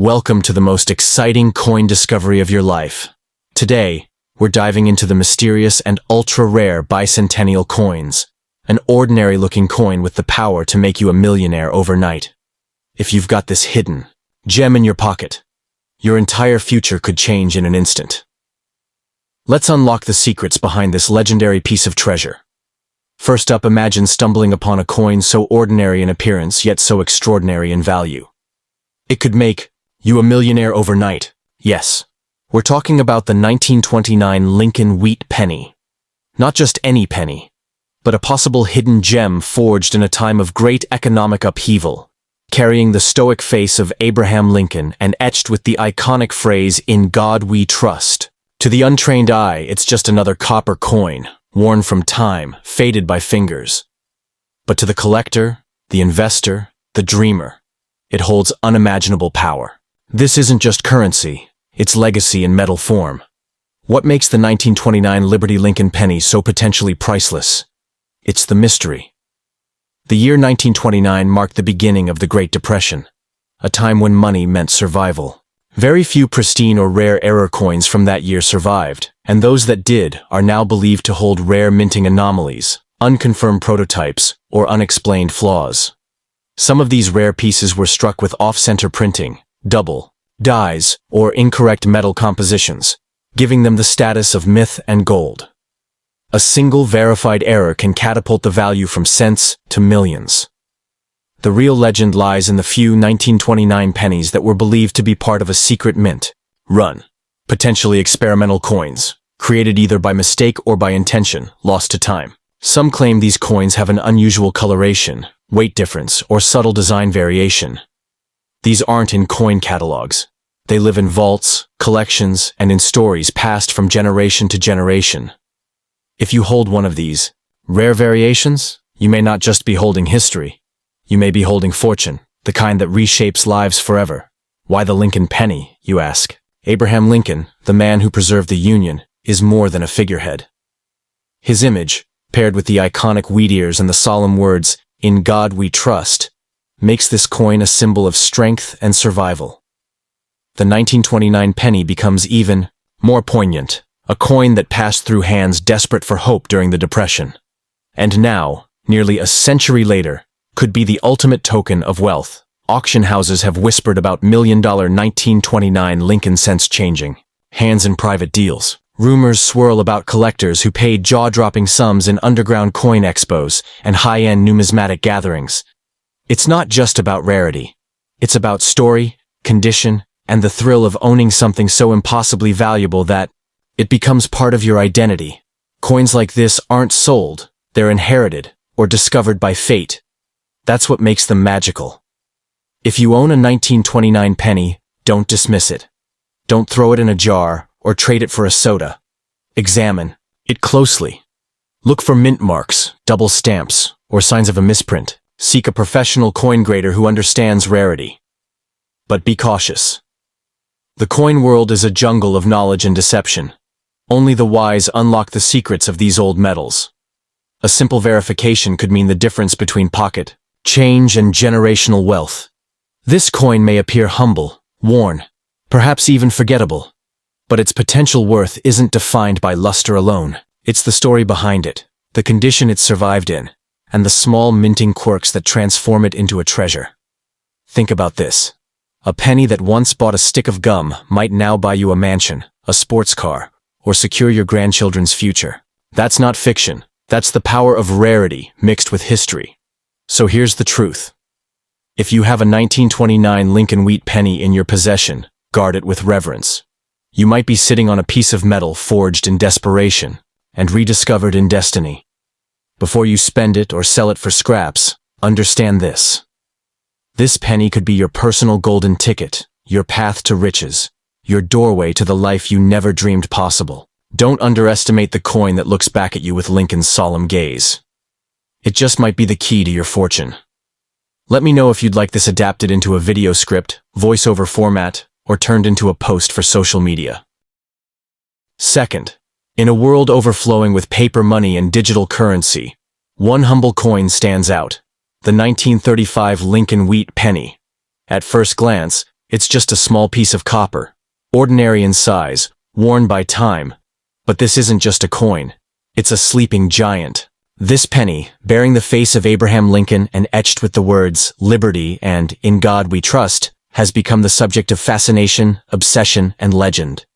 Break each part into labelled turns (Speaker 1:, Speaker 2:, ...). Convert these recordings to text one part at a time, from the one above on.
Speaker 1: Welcome to the most exciting coin discovery of your life. Today, we're diving into the mysterious and ultra-rare bicentennial coins, an ordinary-looking coin with the power to make you a millionaire overnight. If you've got this hidden gem in your pocket, your entire future could change in an instant. Let's unlock the secrets behind this legendary piece of treasure. First up, imagine stumbling upon a coin so ordinary in appearance yet so extraordinary in value. It could make you a millionaire overnight. Yes, we're talking about the 1929 Lincoln wheat penny. Not just any penny, but a possible hidden gem forged in a time of great economic upheaval, carrying the stoic face of Abraham Lincoln and etched with the iconic phrase, "In God we trust." To the untrained eye, it's just another copper coin, worn from time, faded by fingers. But to the collector, the investor, the dreamer, it holds unimaginable power. This isn't just currency, it's legacy in metal form. What makes the 1929 Liberty Lincoln penny so potentially priceless? It's the mystery. The year 1929 marked the beginning of the Great Depression, a time when money meant survival. Very few pristine or rare error coins from that year survived, and those that did are now believed to hold rare minting anomalies, unconfirmed prototypes, or unexplained flaws. Some of these rare pieces were struck with off-center printing, double, dyes, or incorrect metal compositions, giving them the status of myth and gold. A single verified error can catapult the value from cents to millions. The real legend lies in the few 1929 pennies that were believed to be part of a secret mint run, potentially experimental coins, created either by mistake or by intention, lost to time. Some claim these coins have an unusual coloration, weight difference, or subtle design variation. These aren't in coin catalogs. They live in vaults, collections, and in stories passed from generation to generation. If you hold one of these rare variations, you may not just be holding history. You may be holding fortune, the kind that reshapes lives forever. Why the Lincoln penny, you ask? Abraham Lincoln, the man who preserved the Union, is more than a figurehead. His image, paired with the iconic wheat ears and the solemn words, "In God we trust," makes this coin a symbol of strength and survival. The 1929 penny becomes even more poignant, a coin that passed through hands desperate for hope during the Depression. And now, nearly a century later, could be the ultimate token of wealth. Auction houses have whispered about $1,000,000 1929 Lincoln cents changing hands in private deals. Rumors swirl about collectors who paid jaw-dropping sums in underground coin expos and high-end numismatic gatherings. It's not just about rarity. It's about story, condition, and the thrill of owning something so impossibly valuable that it becomes part of your identity. Coins like this aren't sold, they're inherited or discovered by fate. That's what makes them magical. If you own a 1929 penny, don't dismiss it. Don't throw it in a jar or trade it for a soda. Examine it closely. Look for mint marks, double stamps, or signs of a misprint. Seek a professional coin grader who understands rarity. But be cautious. The coin world is a jungle of knowledge and deception. Only the wise unlock the secrets of these old metals. A simple verification could mean the difference between pocket change and generational wealth. This coin may appear humble, worn, perhaps even forgettable, but its potential worth isn't defined by luster alone. It's the story behind it, the condition it survived in, and the small minting quirks that transform it into a treasure. Think about this. A penny that once bought a stick of gum might now buy you a mansion, a sports car, or secure your grandchildren's future. That's not fiction. That's the power of rarity mixed with history. So here's the truth. If you have a 1929 Lincoln wheat penny in your possession, guard it with reverence. You might be sitting on a piece of metal forged in desperation and rediscovered in destiny. Before you spend it or sell it for scraps, understand this. This penny could be your personal golden ticket, your path to riches, your doorway to the life you never dreamed possible. Don't underestimate the coin that looks back at you with Lincoln's solemn gaze. It just might be the key to your fortune. Let me know if you'd like this adapted into a video script, voiceover format, or turned into a post for social media. Second, in a world overflowing with paper money and digital currency, one humble coin stands out, the 1935 Lincoln wheat penny. At first glance, It's just a small piece of copper, ordinary in size, worn by time. But this isn't just a coin. It's a sleeping giant. This penny, bearing the face of Abraham Lincoln and etched with the words "Liberty" and "In God We Trust," has become the subject of fascination, obsession, and legend.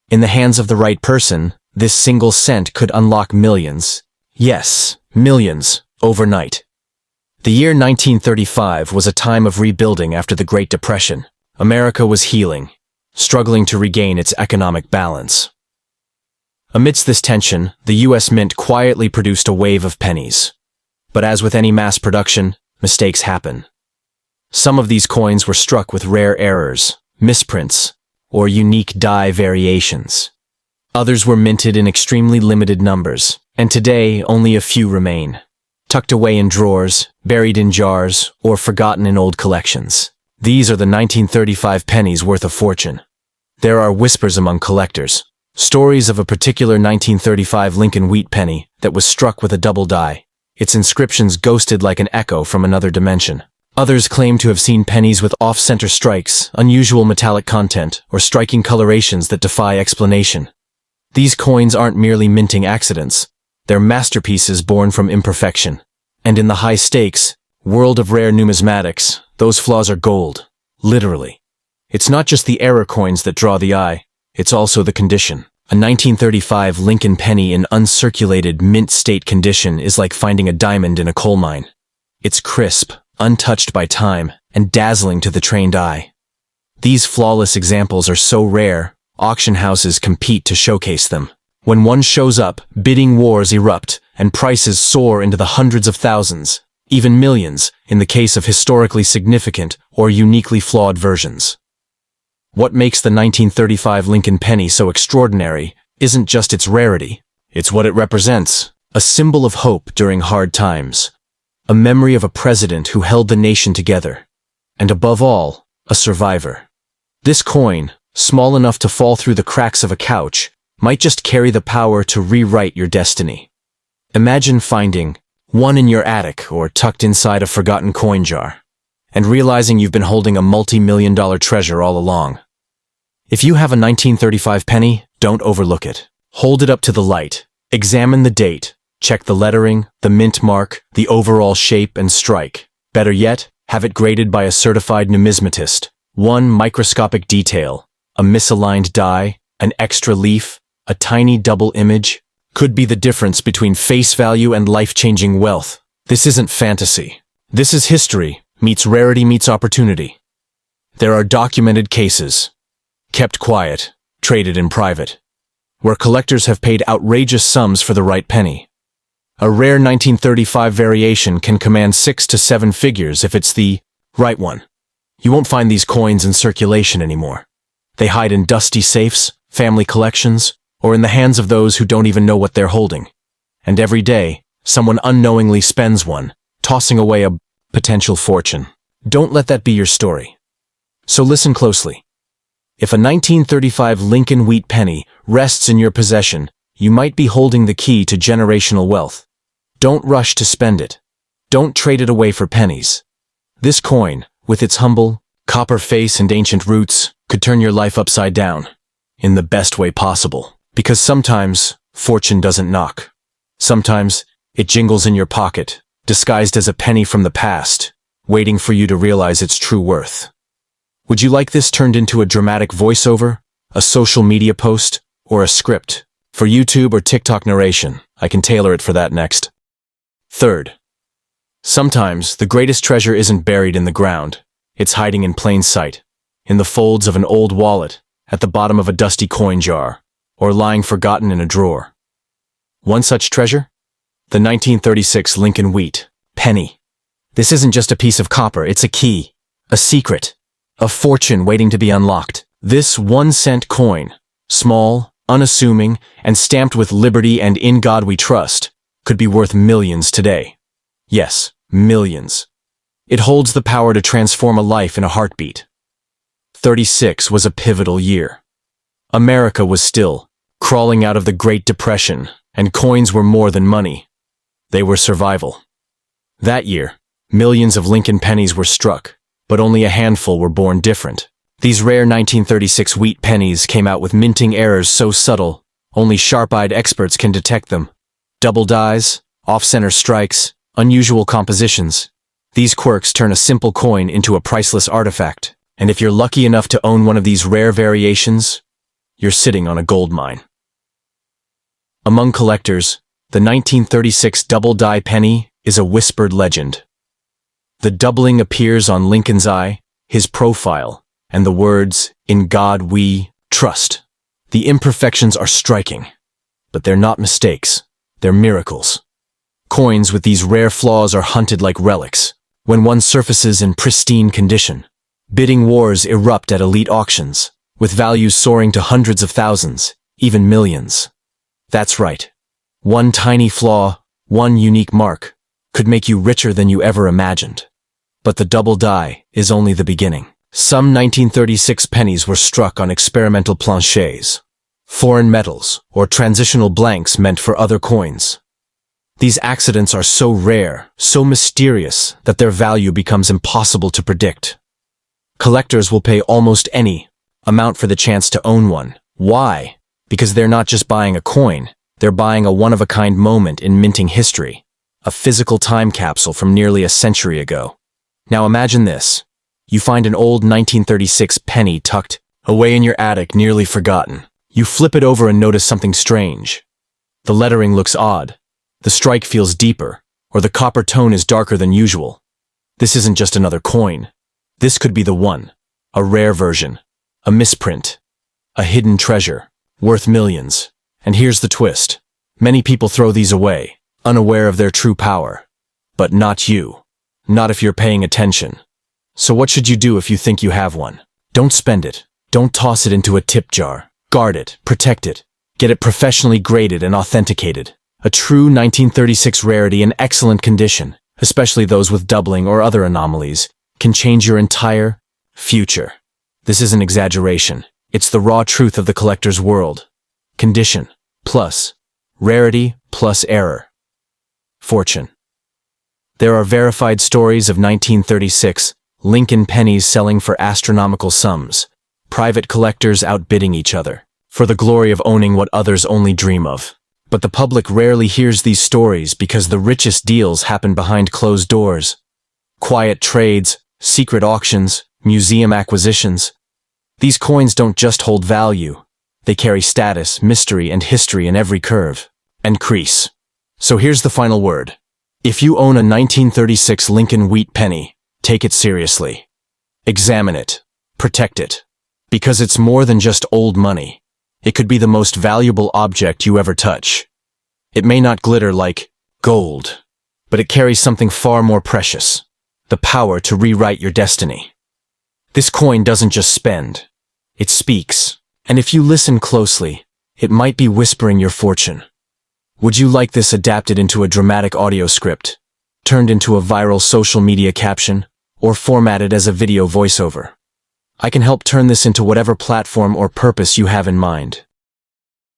Speaker 1: In the hands of the right person, this single cent could unlock millions. Yes, millions, overnight. The year 1935 was a time of rebuilding after the Great Depression. America was healing, struggling to regain its economic balance. Amidst this tension, the U.S. Mint quietly produced a wave of pennies. But as with any mass production, mistakes happen. Some of these coins were struck with rare errors, misprints, or unique die variations. Others were minted in extremely limited numbers, and today only a few remain, tucked away in drawers, buried in jars, or forgotten in old collections. These are the 1935 pennies worth a fortune. There are whispers among collectors, stories of a particular 1935 Lincoln wheat penny that was struck with a double die, its inscriptions ghosted like an echo from another dimension. Others claim to have seen pennies with off-center strikes, unusual metallic content, or striking colorations that defy explanation. These coins aren't merely minting accidents. They're masterpieces born from imperfection. And in the high stakes, world of rare numismatics, those flaws are gold. Literally. It's not just the error coins that draw the eye, it's also the condition. A 1935 Lincoln penny in uncirculated, mint-state condition is like finding a diamond in a coal mine. It's crisp, untouched by time, and dazzling to the trained eye. These flawless examples are so rare, auction houses compete to showcase them. When one shows up, bidding wars erupt, and prices soar into the hundreds of thousands, even millions, in the case of historically significant or uniquely flawed versions. What makes the 1935 Lincoln penny so extraordinary isn't just its rarity, it's what it represents, a symbol of hope during hard times, a memory of a president who held the nation together, and above all, a survivor. This coin, small enough to fall through the cracks of a couch, might just carry the power to rewrite your destiny. Imagine finding one in your attic or tucked inside a forgotten coin jar, and realizing you've been holding a multi-million-dollar treasure all along. If you have a 1935 penny, don't overlook it. Hold it up to the light. Examine the date. Check the lettering, the mint mark, the overall shape and strike. Better yet, have it graded by a certified numismatist. One microscopic detail, a misaligned die, an extra leaf, a tiny double image, could be the difference between face value and life-changing wealth. This isn't fantasy. This is history, meets rarity meets opportunity. There are documented cases, kept quiet, traded in private, where collectors have paid outrageous sums for the right penny. A rare 1935 variation can command 6 to 7 figures if it's the right one. You won't find these coins in circulation anymore. They hide in dusty safes, family collections, or in the hands of those who don't even know what they're holding. And every day, someone unknowingly spends one, tossing away a potential fortune. Don't let that be your story. So listen closely. If a 1935 Lincoln wheat penny rests in your possession, you might be holding the key to generational wealth. Don't rush to spend it. Don't trade it away for pennies. This coin, with its humble, copper face and ancient roots, could turn your life upside down, in the best way possible. Because sometimes, fortune doesn't knock. Sometimes, it jingles in your pocket, disguised as a penny from the past, waiting for you to realize its true worth. Would you like this turned into a dramatic voiceover, a social media post, or a script? For YouTube or TikTok narration, I can tailor it for that next. Third, sometimes the greatest treasure isn't buried in the ground. It's hiding in plain sight, in the folds of an old wallet, at the bottom of a dusty coin jar, or lying forgotten in a drawer. One such treasure? The 1936 Lincoln wheat penny. This isn't just a piece of copper, it's a key, a secret, a fortune waiting to be unlocked. This 1-cent coin, small, unassuming, and stamped with liberty and in God we trust, could be worth millions today. Yes, millions. It holds the power to transform a life in a heartbeat. 36 was a pivotal year. America was still crawling out of the Great Depression, and coins were more than money. They were survival. That year, millions of Lincoln pennies were struck, but only a handful were born different. These rare 1936 wheat pennies came out with minting errors so subtle, only sharp-eyed experts can detect them. Double dies, off-center strikes, unusual compositions. These quirks turn a simple coin into a priceless artifact, and if you're lucky enough to own one of these rare variations, you're sitting on a gold mine. Among collectors, the 1936 double-die penny is a whispered legend. The doubling appears on Lincoln's eye, his profile, and the words, "In God we trust." The imperfections are striking, but they're not mistakes, they're miracles. Coins with these rare flaws are hunted like relics. When one surfaces in pristine condition, bidding wars erupt at elite auctions, with values soaring to hundreds of thousands, even millions. That's right. One tiny flaw, one unique mark, could make you richer than you ever imagined. But the double die is only the beginning. Some 1936 pennies were struck on experimental planchets, foreign metals, or transitional blanks meant for other coins. These accidents are so rare, so mysterious, that their value becomes impossible to predict. Collectors will pay almost any amount for the chance to own one. Why? Because they're not just buying a coin, they're buying a one-of-a-kind moment in minting history, a physical time capsule from nearly a century ago. Now imagine this. You find an old 1936 penny tucked away in your attic, nearly forgotten. You flip it over and notice something strange. The lettering looks odd. The strike feels deeper, or the copper tone is darker than usual. This isn't just another coin. This could be the one, a rare version, a misprint, a hidden treasure, worth millions. And here's the twist. Many people throw these away, unaware of their true power. But not you. Not if you're paying attention. So what should you do if you think you have one? Don't spend it. Don't toss it into a tip jar. Guard it, protect it. Get it professionally graded and authenticated. A true 1936 rarity in excellent condition, especially those with doubling or other anomalies, can change your entire future. This isn't exaggeration. It's the raw truth of the collector's world. Condition plus rarity plus error. Fortune. There are verified stories of 1936 Lincoln pennies selling for astronomical sums, private collectors outbidding each other, for the glory of owning what others only dream of. But the public rarely hears these stories because the richest deals happen behind closed doors. Quiet trades, secret auctions, museum acquisitions. These coins don't just hold value. They carry status, mystery, and history in every curve and crease. So here's the final word. If you own a 1936 Lincoln wheat penny, take it seriously. Examine it. Protect it. Because it's more than just old money. It could be the most valuable object you ever touch. It may not glitter like gold, but it carries something far more precious. The power to rewrite your destiny. This coin doesn't just spend. It speaks. And if you listen closely, it might be whispering your fortune. Would you like this adapted into a dramatic audio script, turned into a viral social media caption, or formatted as a video voiceover? I can help turn this into whatever platform or purpose you have in mind.